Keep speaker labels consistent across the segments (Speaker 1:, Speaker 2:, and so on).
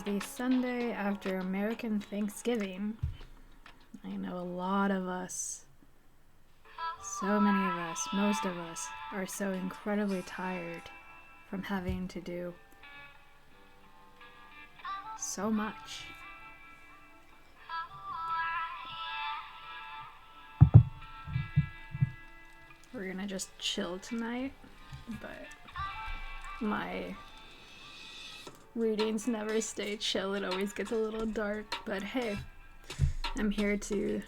Speaker 1: the Sunday after American Thanksgiving. I know a lot of us, so many of us, most of us, are so incredibly tired from having to do so much. We're gonna just chill tonight, but my readings never stay chill. It always gets a little dark, but hey, I'm here to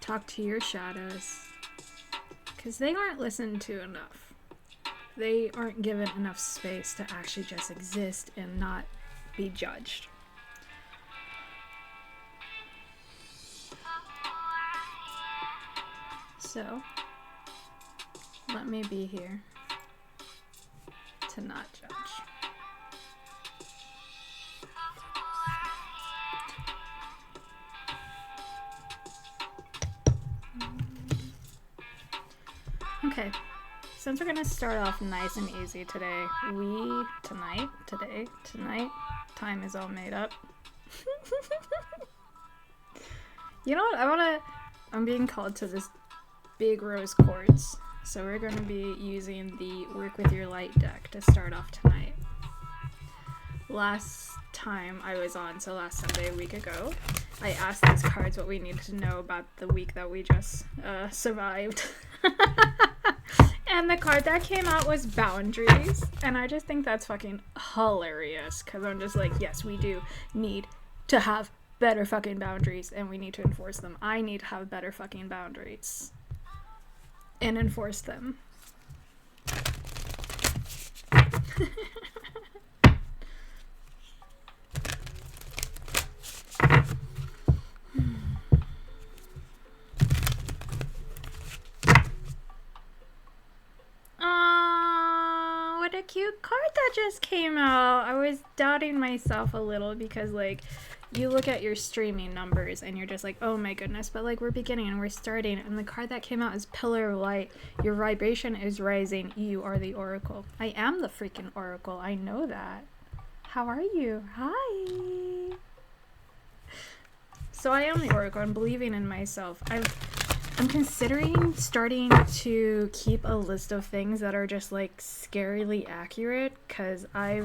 Speaker 1: talk to your shadows, because they aren't listened to enough. They aren't given enough space to actually just exist and not be judged. So, let me be here to not judge. Okay, since we're gonna start off nice and easy today, tonight, time is all made up. You know what, I'm being called to this big rose quartz, so we're gonna be using the Work With Your Light deck to start off tonight. Last time I was on, so last Sunday, a week ago, I asked these cards what we needed to know about the week that we just survived. And the card that came out was boundaries, and I just think that's fucking hilarious, because I'm just like, yes, we do need to have better fucking boundaries, and we need to enforce them. I need to have better fucking boundaries and enforce them. What a cute card that just came out. I was doubting myself a little because, like, you look at your streaming numbers and you're just like, oh my goodness, but like, we're beginning and we're starting, and the card that came out is Pillar of Light. Your vibration is rising. You are the Oracle. I am the freaking Oracle. I know that. How are you? Hi. So I am the Oracle. I'm believing in myself. I'm considering starting to keep a list of things that are just like scarily accurate, because I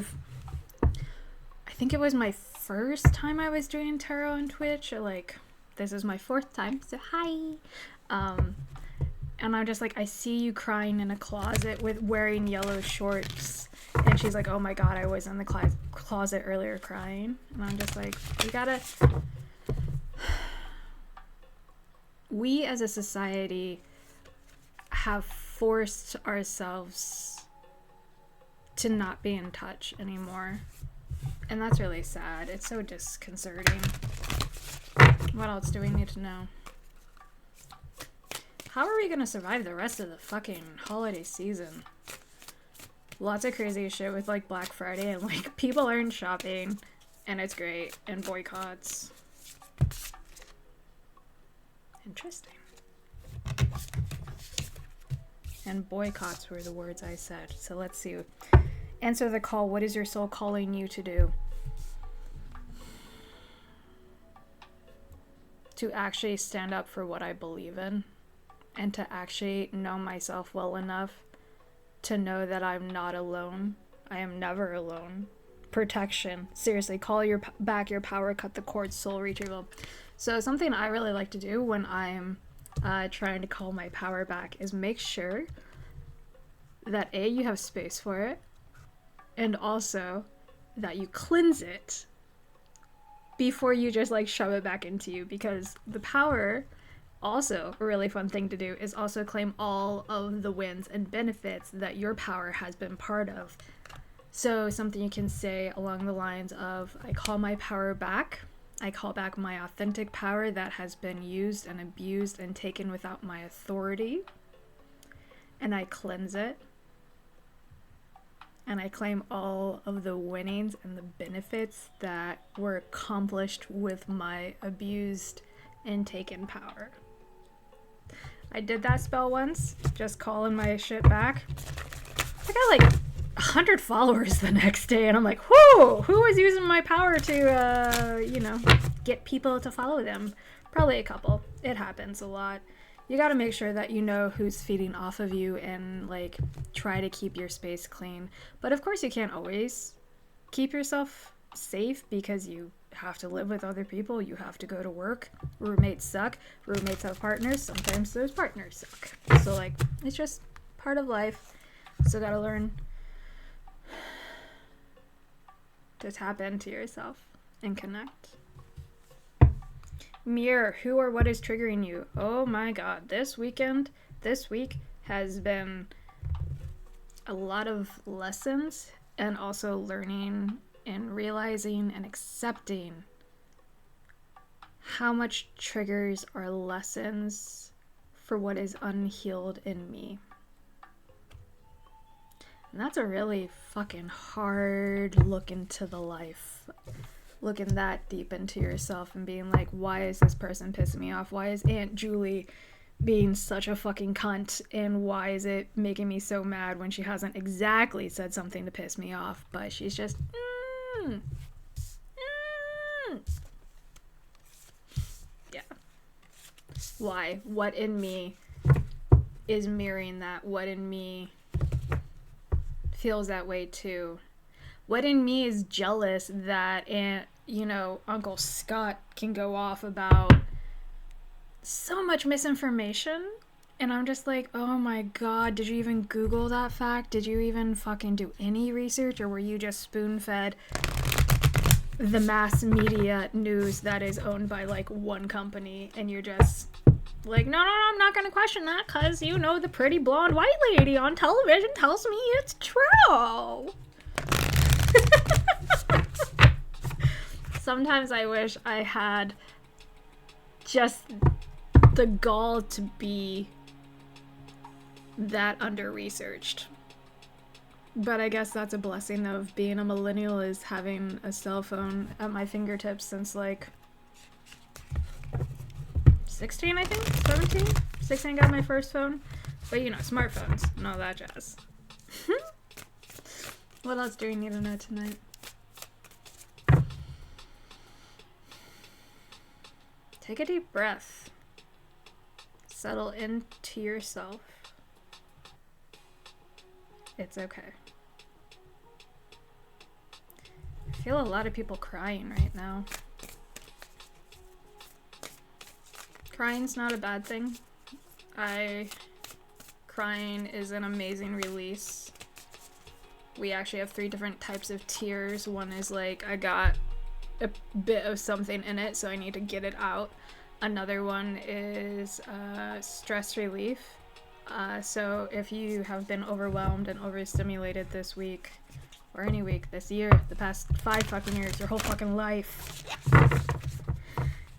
Speaker 1: think it was my first time I was doing tarot on Twitch, or like, this is my fourth time, so hi. And I'm just like, I see you crying in a closet with wearing yellow shorts, and she's like, oh my god, I was in the closet earlier crying, and I'm just like, we as a society have forced ourselves to not be in touch anymore. And that's really sad. It's so disconcerting. What else do we need to know? How are we gonna survive the rest of the fucking holiday season? Lots of crazy shit with like Black Friday, and like people aren't shopping, and it's great, and boycotts. Interesting. And boycotts were the words I said. So let's see. Answer the call. What is your soul calling you to do? To actually stand up for what I believe in, and to actually know myself well enough to know that I'm not alone. I am never alone. Protection. Seriously, call back your power, cut the cord, soul retrieval. So something I really like to do when I'm trying to call my power back is make sure that A, you have space for it, and also that you cleanse it before you just like shove it back into you, because the power, also a really fun thing to do, is also claim all of the wins and benefits that your power has been part of. So something you can say along the lines of, I call my power back. I call back my authentic power that has been used and abused and taken without my authority. And I cleanse it. And I claim all of the winnings and the benefits that were accomplished with my abused and taken power. I did that spell once, just calling my shit back. I got like 100 followers the next day, and I'm like, whoo, who was using my power to, get people to follow them? Probably a couple. It happens a lot. You gotta make sure that you know who's feeding off of you and, like, try to keep your space clean. But of course you can't always keep yourself safe because you have to live with other people. You have to go to work. Roommates suck. Roommates have partners. Sometimes those partners suck. So, like, it's just part of life. So gotta learn to tap into yourself and connect. Mirror, who or what is triggering you? Oh my god, this week has been a lot of lessons and also learning and realizing and accepting how much triggers are lessons for what is unhealed in me. And that's a really fucking hard look into the life. Looking that deep into yourself and being like, why is this person pissing me off? Why is Aunt Julie being such a fucking cunt? And why is it making me so mad when she hasn't exactly said something to piss me off, but she's just, yeah. Why? What in me is mirroring that? What in me feels that way too? What in me is jealous that Uncle Scott can go off about so much misinformation? And I'm just like, oh my god, did you even Google that fact? Did you even fucking do any research? Or were you just spoon-fed the mass media news that is owned by, like, one company? And you're just like, no, I'm not gonna question that because, the pretty blonde white lady on television tells me it's true. Sometimes I wish I had just the gall to be that under-researched. But I guess that's a blessing of being a millennial, is having a cell phone at my fingertips since, like, 16, I think? 17? 16 got my first phone. But, smartphones and all that jazz. What else do we need to know tonight? Take a deep breath. Settle into yourself. It's okay. I feel a lot of people crying right now. Crying's not a bad thing. Crying is an amazing release. We actually have 3 different types of tears. One is like, I got a bit of something in it, so I need to get it out. Another one is stress relief. So if you have been overwhelmed and overstimulated this week, or any week this year, the past 5 fucking years, your whole fucking life,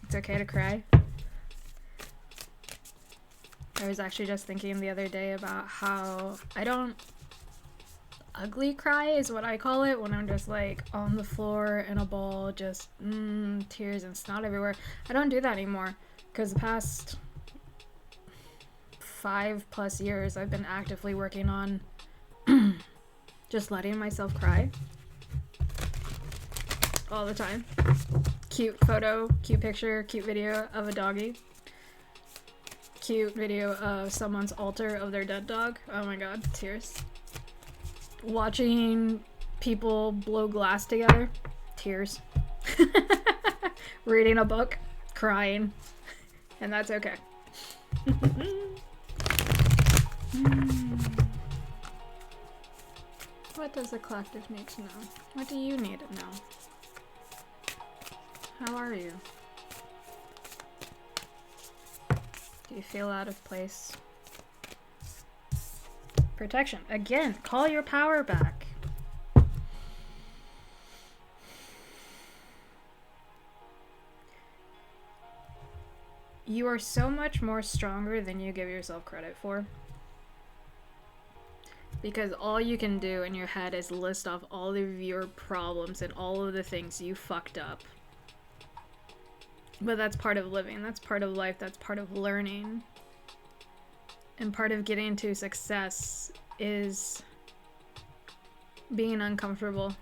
Speaker 1: it's okay to cry. I was actually just thinking the other day about how I don't ugly cry is what I call it, when I'm just like on the floor in a ball, just tears and snot everywhere. I don't do that anymore because the past 5+ years I've been actively working on just letting myself cry all the time. Cute photo, cute picture, cute video of a doggy, cute video of someone's altar of their dead dog. Oh my god, tears. Watching people blow glass together, tears. Reading a book, crying, and that's okay. What does the collective need to know? What do you need to know? How are you? Do you feel out of place? Protection. Again, call your power back. You are so much more stronger than you give yourself credit for. Because all you can do in your head is list off all of your problems and all of the things you fucked up. But that's part of living. That's part of life. That's part of learning. And part of getting to success is being uncomfortable.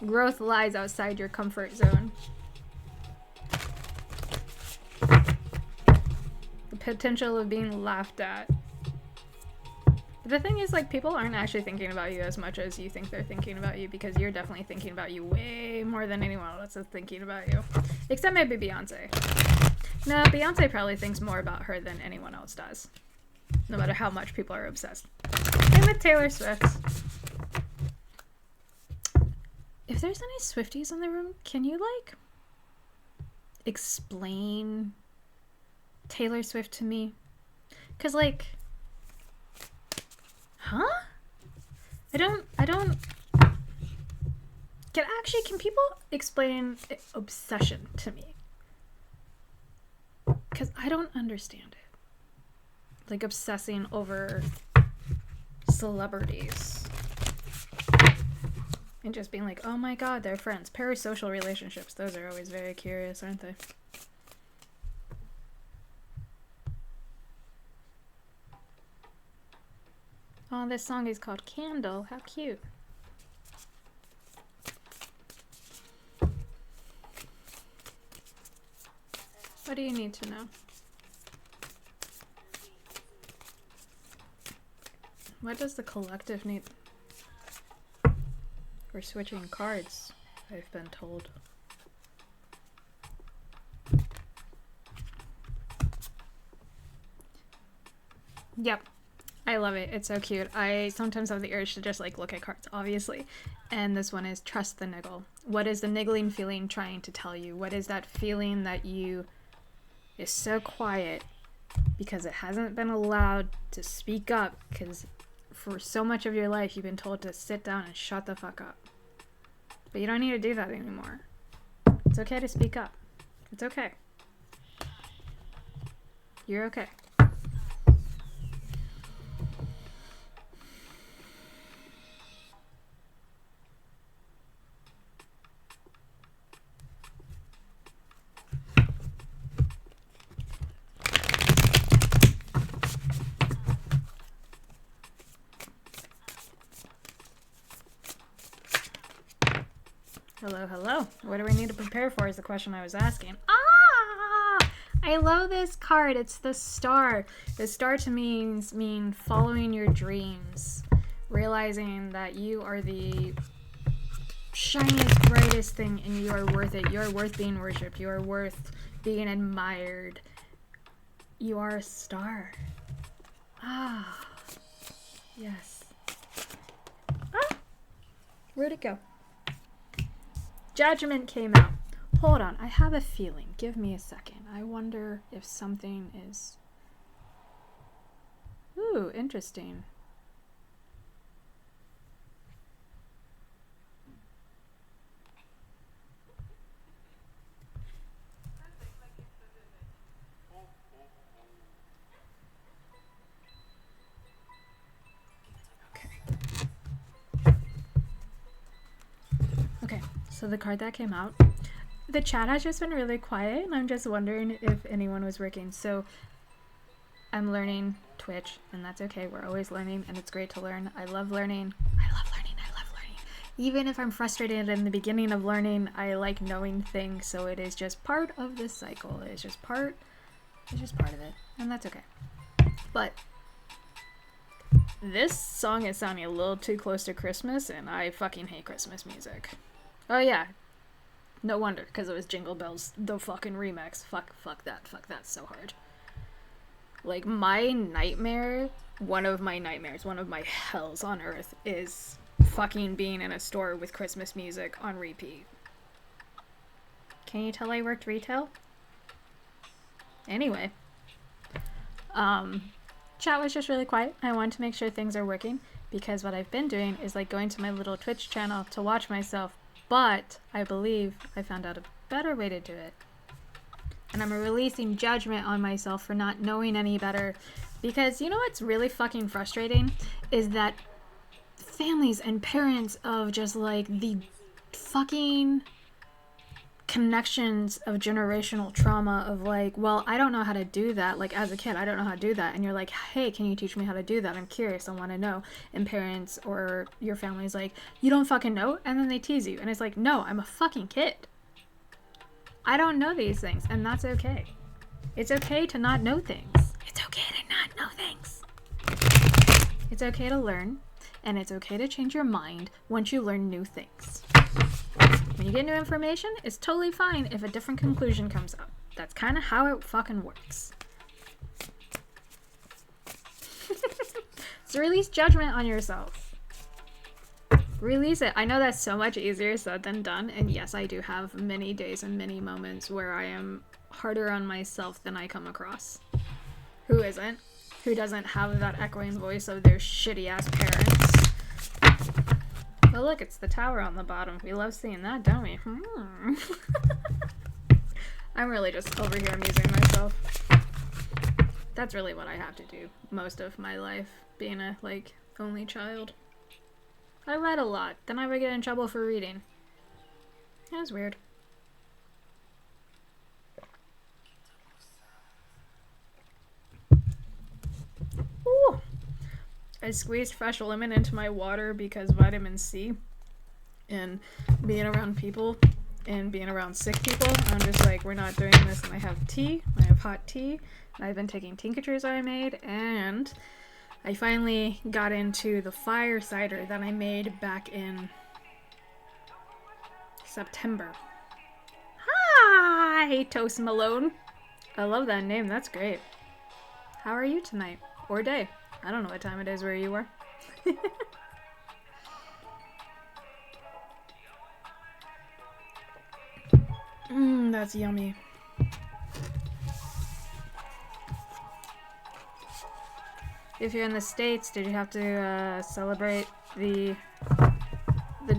Speaker 1: Growth lies outside your comfort zone. The potential of being laughed at. But the thing is, like, people aren't actually thinking about you as much as you think they're thinking about you, because you're definitely thinking about you way more than anyone else is thinking about you. Except maybe Beyonce. No, Beyonce probably thinks more about her than anyone else does. No matter how much people are obsessed. Same with Taylor Swift. If there's any Swifties in the room, can you, like, explain Taylor Swift to me? Because, like... Huh? I don't... Can people explain obsession to me? Because I don't understand it. Like, obsessing over celebrities. And just being like, oh my god, they're friends. Parasocial relationships, those are always very curious, aren't they? Oh, this song is called Candle. How cute. What do you need to know? What does the collective need? We're switching cards, I've been told. Yep. I love it. It's so cute. I sometimes have the urge to just, like, look at cards, obviously. And this one is Trust the Niggle. What is the niggling feeling trying to tell you? What is that feeling that you is so quiet because it hasn't been allowed to speak up, because for so much of your life you've been told to sit down and shut the fuck up. But you don't need to do that anymore. It's okay to speak up. It's okay. You're okay. Hello, hello. What do we need to prepare for is the question I was asking. Ah! I love this card. It's the star. The star to me mean following your dreams. Realizing that you are the shiniest, brightest thing and you are worth it. You are worth being worshipped. You are worth being admired. You are a star. Ah. Yes. Ah! Where'd it go? Judgment came out. Hold on, I have a feeling. Give me a second. I wonder if something is... Ooh, interesting. Okay, so the card that came out, the chat has just been really quiet, and I'm just wondering if anyone was working. So I'm learning Twitch, and that's okay. We're always learning, and it's great to learn. I love learning. I love learning. I love learning. Even if I'm frustrated in the beginning of learning, I like knowing things, so it is just part of the cycle. It's just part of it, and that's okay. But this song is sounding a little too close to Christmas, and I fucking hate Christmas music. Oh yeah, no wonder, because it was Jingle Bells, the fucking remix. Fuck that so hard. Like, my nightmare, one of my hells on earth is fucking being in a store with Christmas music on repeat. Can you tell I worked retail? Anyway. Chat was just really quiet. I wanted to make sure things are working, because what I've been doing is, like, going to my little Twitch channel to watch myself, but I believe I found out a better way to do it. And I'm releasing judgment on myself for not knowing any better, because you know what's really fucking frustrating is that families and parents of just, like, the fucking connections of generational trauma of like, well, I don't know how to do that. Like as a kid, I don't know how to do that. And you're like, hey, can you teach me how to do that? I'm curious. I want to know. And parents or your family's like, you don't fucking know? And then they tease you. And it's like, no, I'm a fucking kid. I don't know these things. And that's okay. It's okay to not know things. It's okay to not know things. It's okay to learn. And it's okay to change your mind once you learn new things. When you get new information, it's totally fine if a different conclusion comes up. That's kind of how it fucking works. So release judgment on yourself. Release it. I know that's so much easier said than done. And yes, I do have many days and many moments where I am harder on myself than I come across. Who isn't? Who doesn't have that echoing voice of their shitty ass parents? Oh look, it's the tower on the bottom. We love seeing that, don't we? I'm really just over here amusing myself. That's really what I have to do most of my life, being a, like, only child. I read a lot, then I would get in trouble for reading. That was weird. Ooh! I squeezed fresh lemon into my water because vitamin C and being around people and being around sick people, I'm just like, we're not doing this. And I have tea, I have hot tea, and I've been taking tinctures I made, and I finally got into the fire cider that I made back in September. Hi, Toast Malone. I love that name, that's great. How are you tonight? Or day? I don't know what time it is where you are. That's yummy. If you're in the States, did you have to celebrate the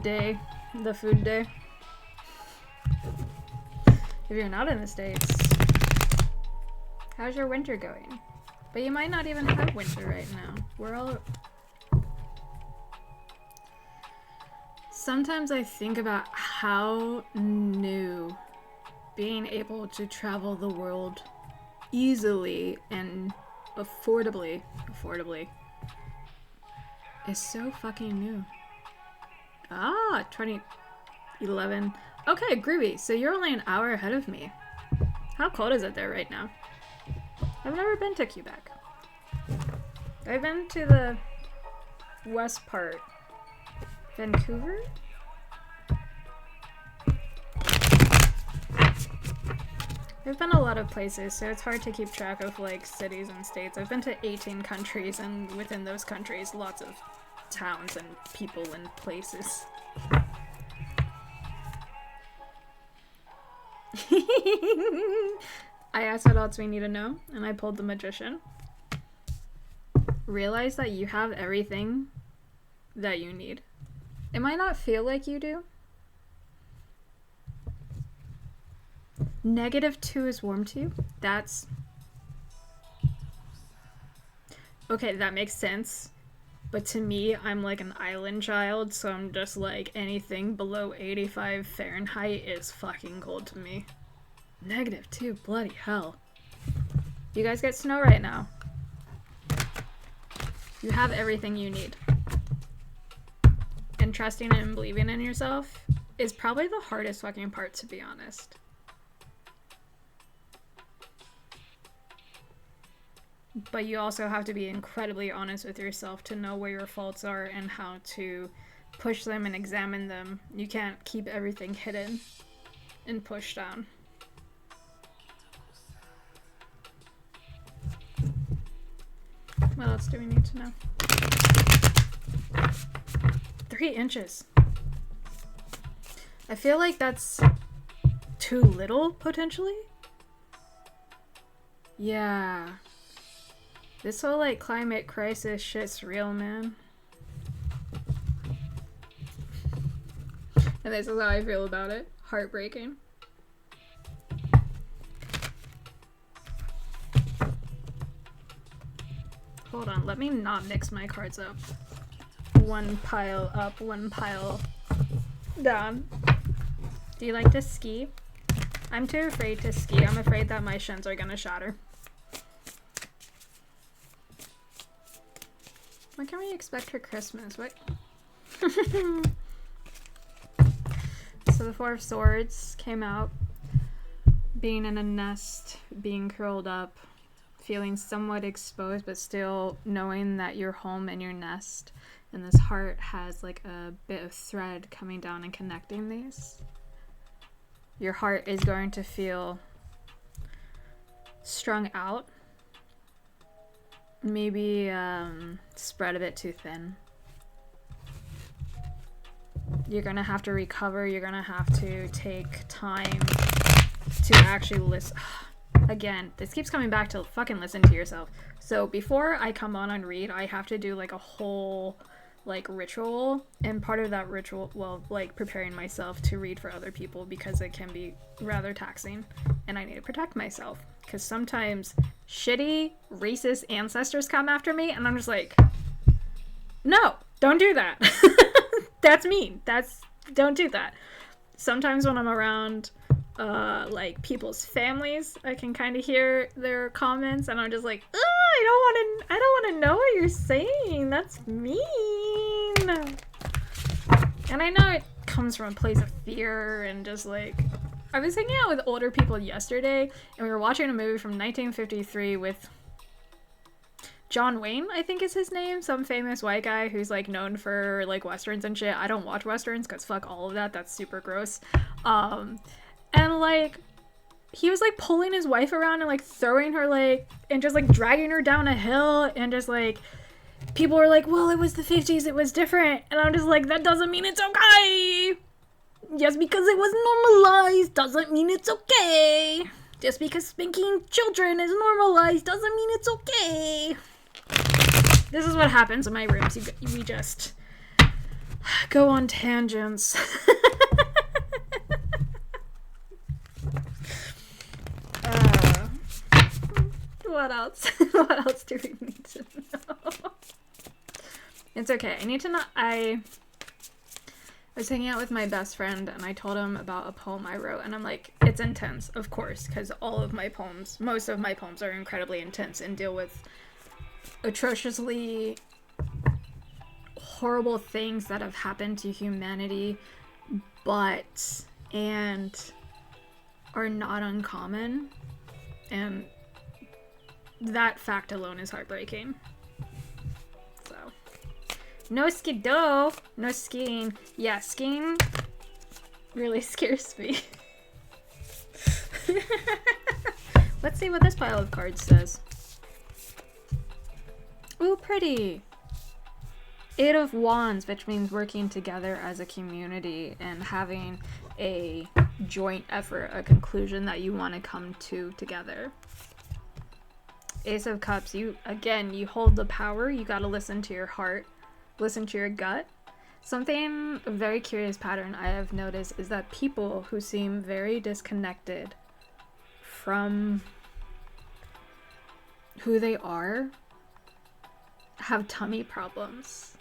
Speaker 1: day, the food day? If you're not in the States, how's your winter going? But you might not even have winter right now. We're all... Sometimes I think about how new being able to travel the world easily and affordably is so fucking new. 2011. Okay, groovy. So you're only an hour ahead of me. How cold is it there right now? I've never been to Quebec. I've been to the west part. Vancouver? I've been a lot of places, so it's hard to keep track of like cities and states. I've been to 18 countries, and within those countries, lots of towns and people and places. I asked what else we need to know, and I pulled the magician. Realize that you have everything that you need. It might not feel like you do. -2 is warm to you? That's... Okay, that makes sense. But to me, I'm like an island child, so I'm just like, anything below 85 Fahrenheit is fucking cold to me. -2, bloody hell. You guys get snow right now. You have everything you need. And trusting and believing in yourself is probably the hardest fucking part, to be honest. But you also have to be incredibly honest with yourself to know where your faults are and how to push them and examine them. You can't keep everything hidden and pushed down. What else do we need to know? 3 inches. I feel like that's too little, potentially. Yeah. This whole, like, climate crisis shit's real, man. And this is how I feel about it. Heartbreaking. Hold on, let me not mix my cards up. One pile up, one pile down. Do you like to ski? I'm too afraid to ski. I'm afraid that my shins are gonna shatter. What can we expect for Christmas? What? So the Four of Swords came out. Being in a nest, being curled up, feeling somewhat exposed, but still knowing that you're home in your nest. And this heart has like a bit of thread coming down and connecting these. Your heart is going to feel strung out. Maybe spread a bit too thin. You're gonna have to recover. You're gonna have to take time to actually listen. Again, this keeps coming back to fucking listen to yourself. So before I come on and read, I have to do like a whole like ritual, and part of that ritual, well, like preparing myself to read for other people, because it can be rather taxing and I need to protect myself, because sometimes shitty racist ancestors come after me and I'm just like, no, don't do that. That's mean. Don't do that. Sometimes when I'm around like people's families, I can kind of hear their comments and I'm just like, I don't want to know what you're saying. That's mean. And I know it comes from a place of fear and just like, I was hanging out with older people yesterday and we were watching a movie from 1953 with John Wayne, I think is his name, some famous white guy who's like known for like westerns and shit. I don't watch westerns because fuck all of that. That's super gross. And like he was like pulling his wife around and like throwing her like and just like dragging her down a hill, and just like people were like, well, it was the 50s, it was different. And I'm just like, that doesn't mean it's okay. Just because it was normalized doesn't mean it's okay. Just because spanking children is normalized doesn't mean it's okay. This is what happens in my rooms. We just go on tangents. What else? What else do we need to know? It's okay. I need to know. I was hanging out with my best friend and I told him about a poem I wrote, and I'm like, it's intense, of course, because most of my poems are incredibly intense and deal with atrociously horrible things that have happened to humanity, and are not uncommon, and that fact alone is heartbreaking. So, no skido, no skiing. Yeah, skiing really scares me. Let's see what this pile of cards says. Ooh, pretty. 8 of Wands, which means working together as a community and having a joint effort, a conclusion that you want to come to together. Ace of Cups, you hold the power. You gotta listen to your heart, listen to your gut. A very curious pattern I have noticed is that people who seem very disconnected from who they are have tummy problems.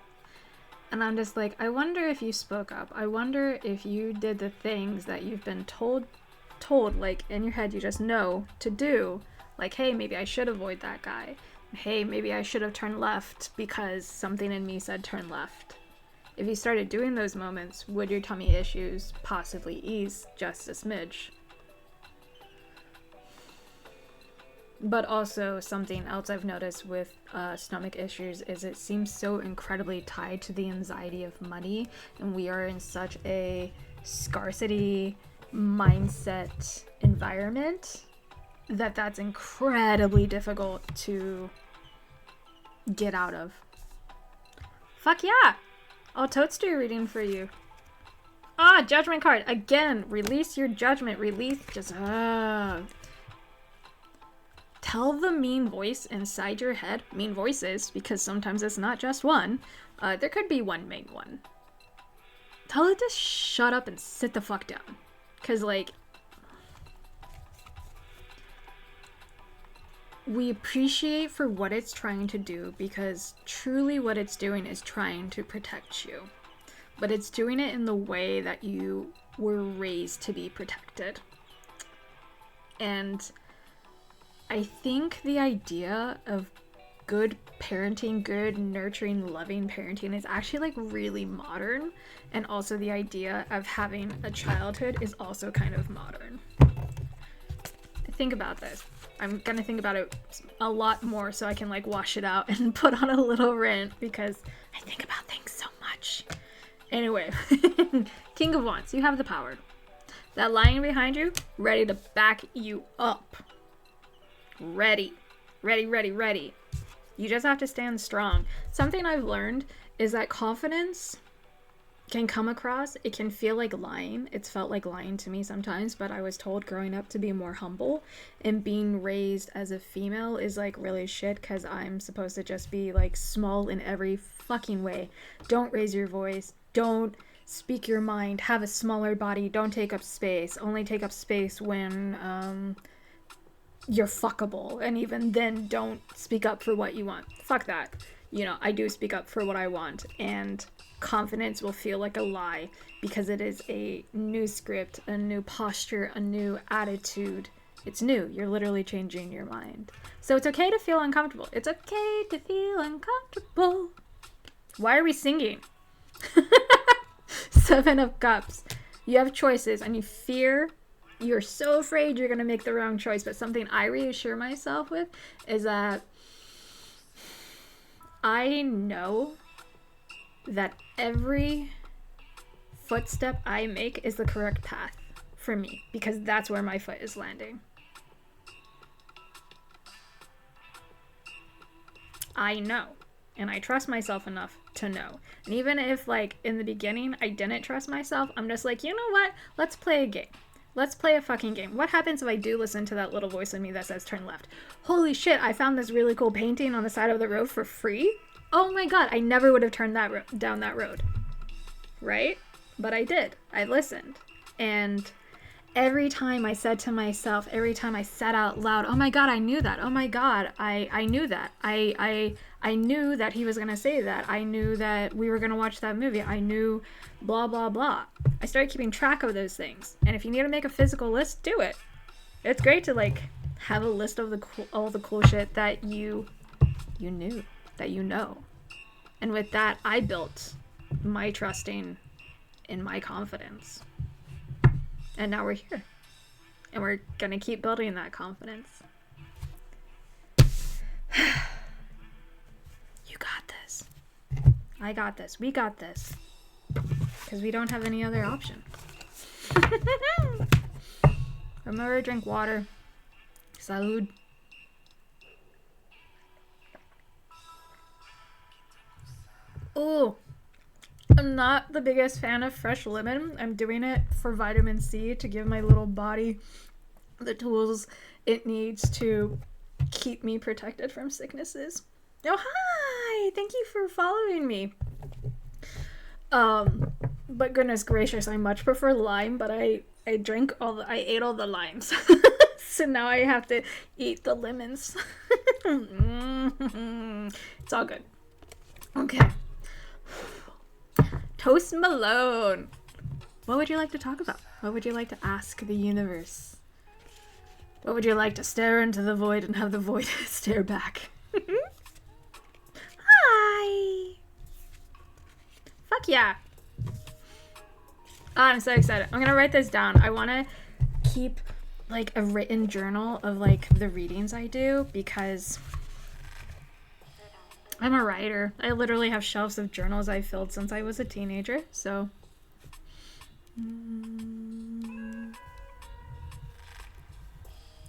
Speaker 1: And I'm just like, I wonder if you spoke up. I wonder if you did the things that you've been told, like in your head you just know to do. Like, hey, maybe I should avoid that guy. Hey, maybe I should have turned left because something in me said turn left. If you started doing those moments, would your tummy issues possibly ease just a smidge? But also, something else I've noticed with stomach issues is it seems so incredibly tied to the anxiety of money, and we are in such a scarcity mindset environment that's incredibly difficult to get out of. Fuck yeah! I'll totes do a reading for you. Judgment card! Again, release your judgment. Tell the mean voice inside your head, mean voices, because sometimes it's not just one. There could be one main one. Tell it to shut up and sit the fuck down. Because, like, we appreciate for what it's trying to do, because truly what it's doing is trying to protect you. But it's doing it in the way that you were raised to be protected. And I think the idea of good parenting, good nurturing, loving parenting is actually like really modern. And also the idea of having a childhood is also kind of modern. Think about this. I'm gonna think about it a lot more so I can like wash it out and put on a little rant because I think about things so much. Anyway, King of Wands, you have the power. That lion behind you, ready to back you up. Ready. Ready, ready, ready. You just have to stand strong. Something I've learned is that confidence can come across, it can feel like lying. It's felt like lying to me sometimes, but I was told growing up to be more humble, and being raised as a female is like really shit because I'm supposed to just be like small in every fucking way. Don't raise your voice. Don't speak your mind. Have a smaller body. Don't take up space. Only take up space when you're fuckable, and even then don't speak up for what you want. Fuck that. You know, I do speak up for what I want, and confidence will feel like a lie because it is a new script, a new posture, a new attitude. It's new. You're literally changing your mind. So it's okay to feel uncomfortable. It's okay to feel uncomfortable. Why are we singing? Seven of Cups. You have choices and you fear. You're so afraid you're going to make the wrong choice. But something I reassure myself with is that I know that every footstep I make is the correct path for me because that's where my foot is landing. I know, and I trust myself enough to know. And even if like in the beginning I didn't trust myself, I'm just like, you know what? Let's play a game. Let's play a fucking game. What happens if I do listen to that little voice in me that says turn left? Holy shit, I found this really cool painting on the side of the road for free. Oh my god, I never would have turned that down that road. Right? But I did. I listened. And every time I said to myself, every time I said out loud, oh my god, I knew that. Oh my god, I knew that. I knew that he was going to say that. I knew that we were going to watch that movie. I knew blah, blah, blah. I started keeping track of those things. And if you need to make a physical list, do it. It's great to like have a list of all the cool shit that you knew. That you know. And with that, I built my trusting in my confidence. And now we're here. And we're gonna keep building that confidence. You got this. I got this. We got this. Because we don't have any other option. Remember to drink water. Salud. Oh, I'm not the biggest fan of fresh lemon. I'm doing it for vitamin C to give my little body the tools it needs to keep me protected from sicknesses. Oh, hi! Thank you for following me. But goodness gracious, I much prefer lime, but I ate all the limes. So now I have to eat the lemons. It's all good. Okay. Toast Malone. What would you like to talk about? What would you like to ask the universe? What would you like to stare into the void and have the void stare back? Hi. Fuck yeah. Oh, I'm so excited. I'm gonna write this down. I want to keep like a written journal of like the readings I do because I'm a writer. I literally have shelves of journals I've filled since I was a teenager, so.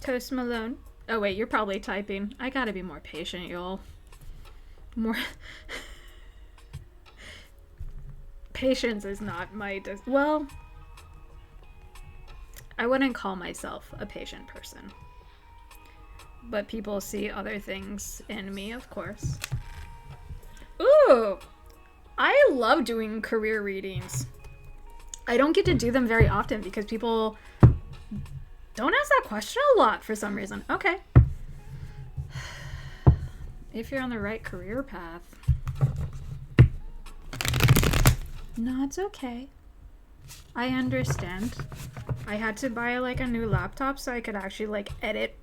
Speaker 1: Toast Malone. Oh wait, you're probably typing. I gotta be more patient, y'all. More. Patience is not my. Well, I wouldn't call myself a patient person. But people see other things in me, of course. Ooh, I love doing career readings. I don't get to do them very often because people don't ask that question a lot for some reason. Okay. If you're on the right career path. No, it's okay. I understand. I had to buy like a new laptop so I could actually like edit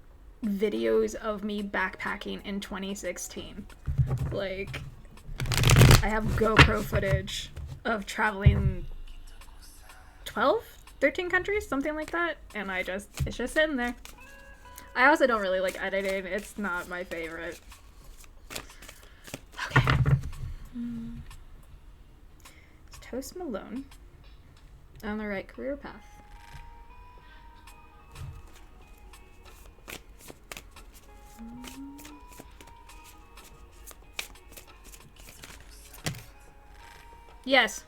Speaker 1: videos of me backpacking in 2016. Like, I have GoPro footage of traveling 12, 13 countries, something like that, and it's just sitting there. I also don't really like editing. It's not my favorite. Okay. Is Toast Malone on the right career path? Yes.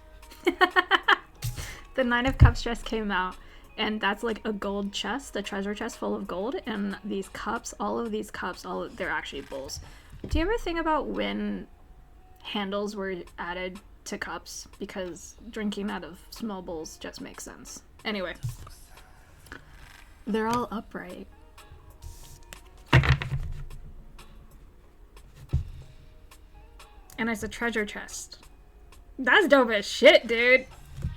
Speaker 1: The Nine of Cups just came out, and that's like a gold chest, a treasure chest full of gold, and these cups, all of these cups, they're actually bowls. Do you ever think about when handles were added to cups? Because drinking out of small bowls just makes sense. Anyway, they're all upright. And it's a treasure chest. That's dope as shit, dude.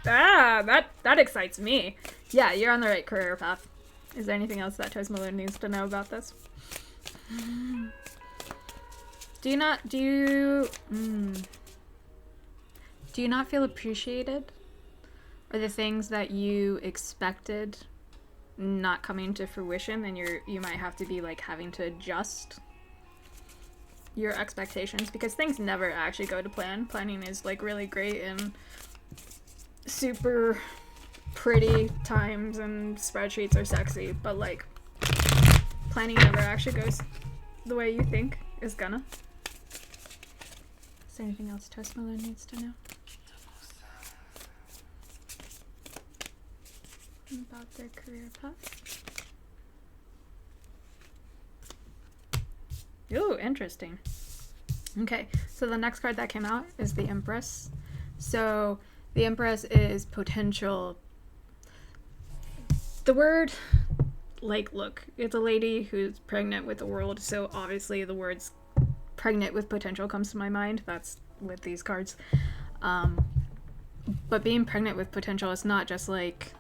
Speaker 1: That excites me. Yeah, you're on the right career path. Is there anything else that Toast Malone needs to know about this? Do you not feel appreciated? Or the things that you expected not coming to fruition, and you might have to be like having to adjust your expectations, because things never actually go to plan. Planning is like really great and super pretty times, and spreadsheets are sexy, but like planning never actually goes the way you think is gonna. Is there anything else Toast Malone needs to know about their career path? Ooh, interesting. Okay, so the next card that came out is the Empress. So the Empress is potential. The word, like, look, it's a lady who's pregnant with the world, so obviously the words pregnant with potential comes to my mind. That's with these cards. But being pregnant with potential is not just like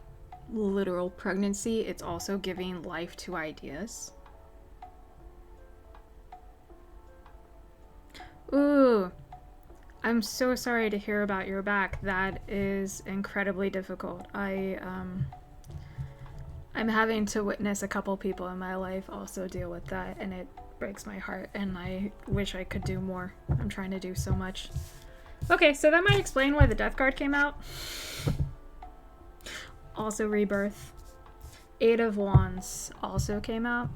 Speaker 1: literal pregnancy, it's also giving life to ideas. Ooh, I'm so sorry to hear about your back. That is incredibly difficult. I'm having to witness a couple people in my life also deal with that, and it breaks my heart, and I wish I could do more. I'm trying to do so much. Okay, so that might explain why the Death card came out. Also Rebirth. Eight of Wands also came out.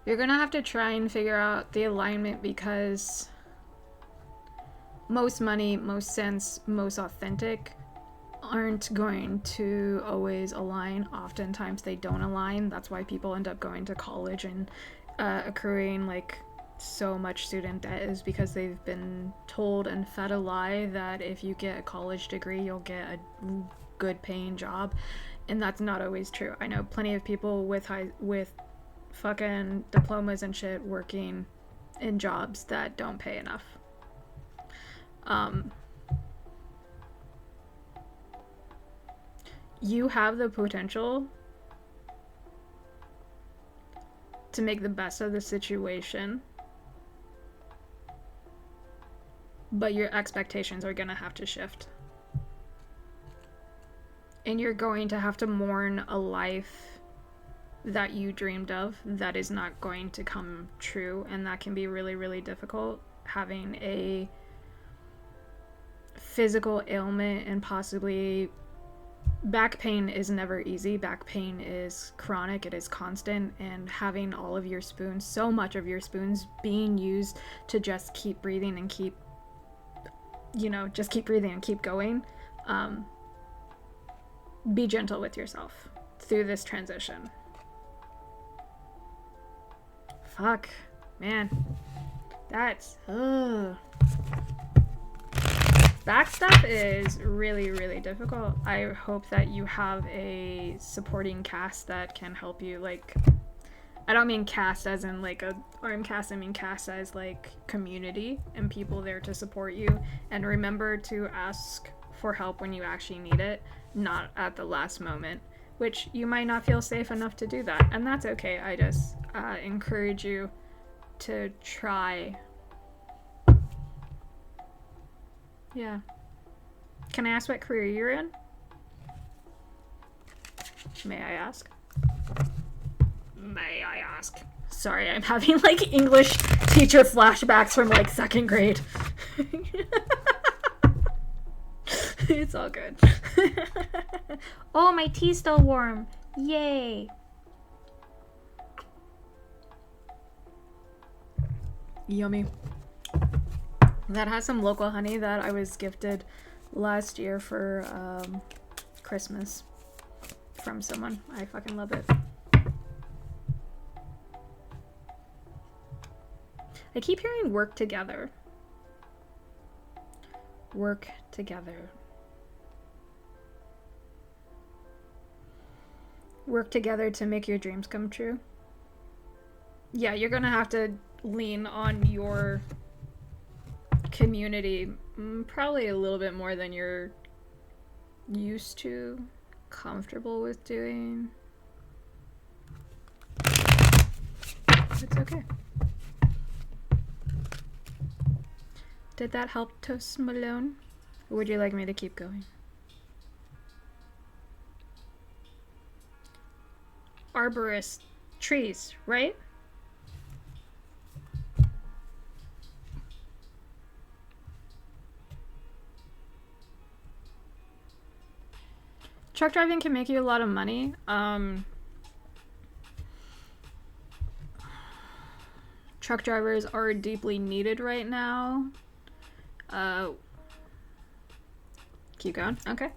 Speaker 1: You're gonna have to try and figure out the alignment, because most money, most sense, most authentic aren't going to always align. Oftentimes they don't align. That's why people end up going to college and accruing like so much student debt, is because they've been told and fed a lie that if you get a college degree you'll get a good paying job, and that's not always true. I know plenty of people with fucking diplomas and shit working in jobs that don't pay enough. You have the potential to make the best of the situation, but your expectations are gonna have to shift. And you're going to have to mourn a life that you dreamed of that is not going to come true, and that can be really, really difficult. Having a physical ailment, and possibly back pain is never easy. Back pain is chronic, it is constant, and having all of your spoons, so much of your spoons being used to just keep breathing and keep, just keep breathing and keep going. Be gentle with yourself through this transition. Fuck, man, that's back stuff is really, really difficult. I hope that you have a supporting cast that can help you. Like, I don't mean cast as in like a arm cast, I mean cast as like community and people there to support you. And remember to ask for help when you actually need it, not at the last moment, which you might not feel safe enough to do that. And that's okay. I just encourage you to try. Yeah. Can I ask what career you're in? May I ask? May I ask? Sorry, I'm having like English teacher flashbacks from like 2nd grade. It's all good. Oh, my tea's still warm. Yay. Yummy. That has some local honey that I was gifted last year for Christmas from someone. I fucking love it. I keep hearing work together. Work together. Work together to make your dreams come true. Yeah, you're gonna have to lean on your community probably a little bit more than you're used to, comfortable with doing. It's okay. Did that help, Toast Malone? Or would you like me to keep going? Arborist. Trees, right? Truck driving can make you a lot of money. Truck drivers are deeply needed right now. Keep going. Okay.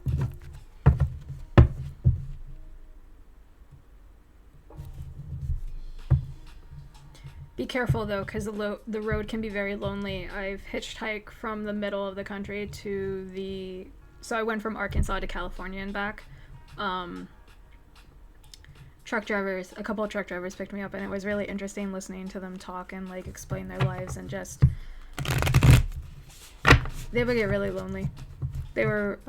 Speaker 1: Be careful though, because the road can be very lonely. I've hitchhiked from the middle of the country to the... So I went from Arkansas to California and back. Truck drivers, a couple of truck drivers picked me up, and it was really interesting listening to them talk and like explain their lives, and just... They would get really lonely. They were,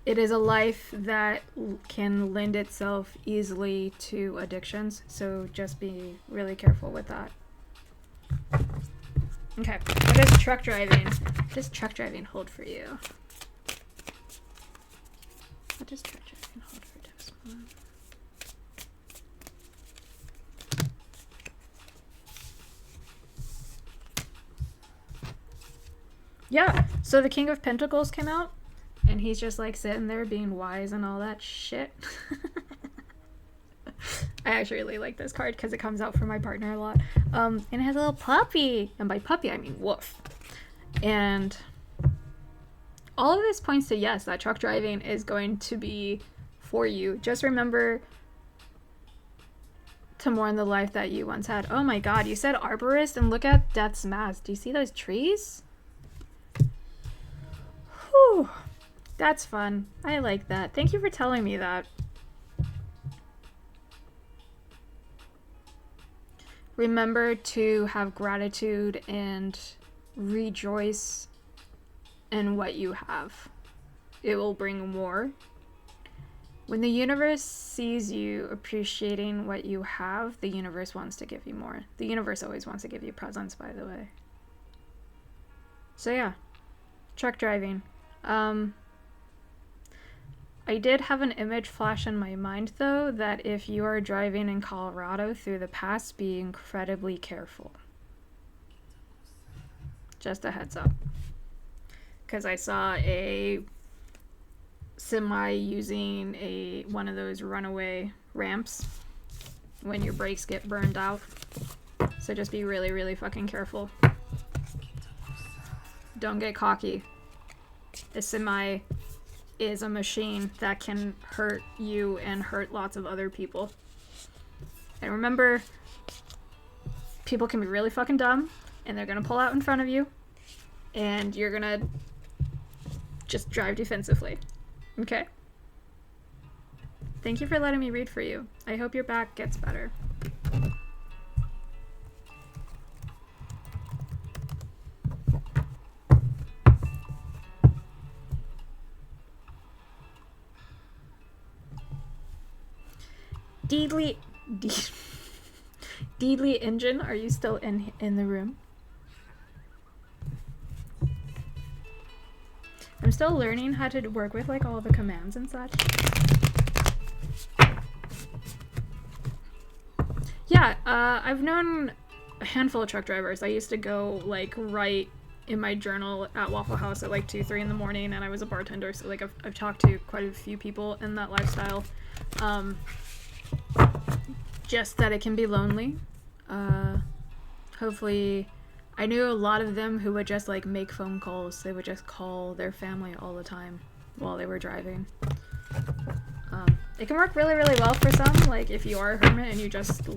Speaker 1: it is a life that can lend itself easily to addictions, so just be really careful with that. Okay, what does truck driving hold for you? What does truck driving hold for Desmond? Yeah, so the King of Pentacles came out, and he's just like sitting there being wise and all that shit. I actually really like this card because it comes out for my partner a lot. And it has a little puppy, and by puppy I mean wolf. And all of this points to yes, that truck driving is going to be for you. Just remember to mourn the life that you once had. Oh my god, you said arborist, and look at Death's Mask. Do you see those trees? Whew, that's fun. I like that. Thank you for telling me that. Remember to have gratitude and rejoice in what you have. It will bring more. When the universe sees you appreciating what you have, the universe wants to give you more. The universe always wants to give you presents, by the way. So yeah, truck driving. I did have an image flash in my mind, though, that if you are driving in Colorado through the pass, be incredibly careful. Just a heads up. Because I saw a semi using one of those runaway ramps when your brakes get burned out. So just be really, really fucking careful. Don't get cocky. The semi is a machine that can hurt you and hurt lots of other people. And remember, people can be really fucking dumb, and they're gonna pull out in front of you, and you're gonna just drive defensively. Okay? Thank you for letting me read for you. I hope your back gets better. Deedly Engine, are you still in the room? I'm still learning how to work with like all of the commands and such. Yeah, I've known a handful of truck drivers. I used to go like write in my journal at Waffle House at like 2-3 in the morning, and I was a bartender, so like I've talked to quite a few people in that lifestyle. Just that it can be lonely. Hopefully, I knew a lot of them who would just like make phone calls. They would just call their family all the time while they were driving. It can work really, really well for some, like if you are a hermit and you just